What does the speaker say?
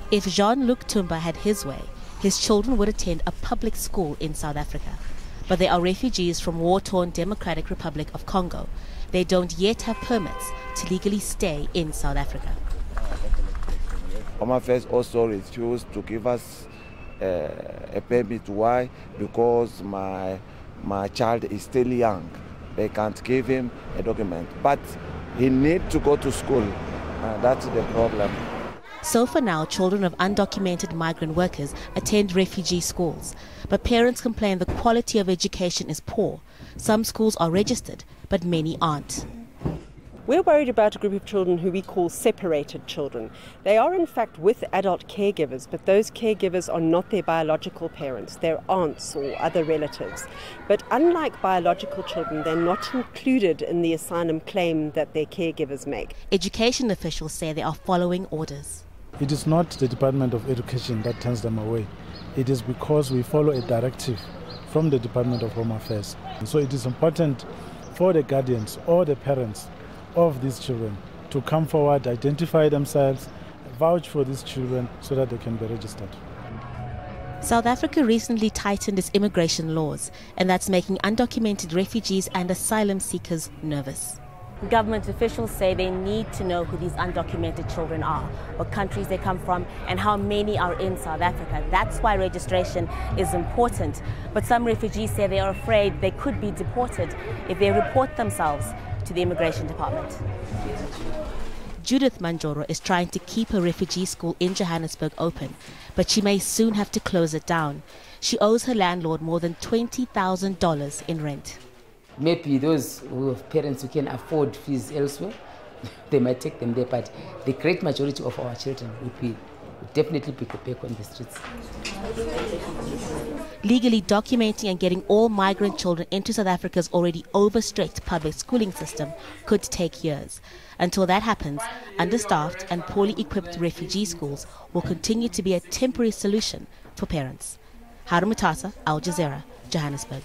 If Jean-Luc Tumba had his way, his children would attend a public school in South Africa. But they are refugees from war-torn Democratic Republic of Congo. They don't yet have permits to legally stay in South Africa. Home Affairs also refused to give us a permit. Why? Because my child is still young. They can't give him a document. But he needs to go to school. That's the problem. So for now, children of undocumented migrant workers attend refugee schools. But parents complain the quality of education is poor. Some schools are registered, but many aren't. We're worried about a group of children who we call separated children. They are in fact with adult caregivers, but those caregivers are not their biological parents, their aunts or other relatives. But unlike biological children, they're not included in the asylum claim that their caregivers make. Education officials say they are following orders. It is not the Department of Education that turns them away. It is because we follow a directive from the Department of Home Affairs. So it is important for the guardians or the parents of these children to come forward, identify themselves, vouch for these children so that they can be registered. South Africa recently tightened its immigration laws, and that's making undocumented refugees and asylum seekers nervous. Government officials say they need to know who these undocumented children are, what countries they come from, and how many are in South Africa. That's why registration is important. But some refugees say they are afraid they could be deported if they report themselves to the Immigration Department. Judith Manjoro is trying to keep her refugee school in Johannesburg open, but she may soon have to close it down. She owes her landlord more than $20,000 in rent. Maybe those who have parents who can afford fees elsewhere, they might take them there, but the great majority of our children would definitely be back on the streets. Legally documenting and getting all migrant children into South Africa's already overstretched public schooling system could take years. Until that happens, understaffed and poorly equipped refugee schools will continue to be a temporary solution for parents. Haru, Mutasa, Jazeera, Johannesburg.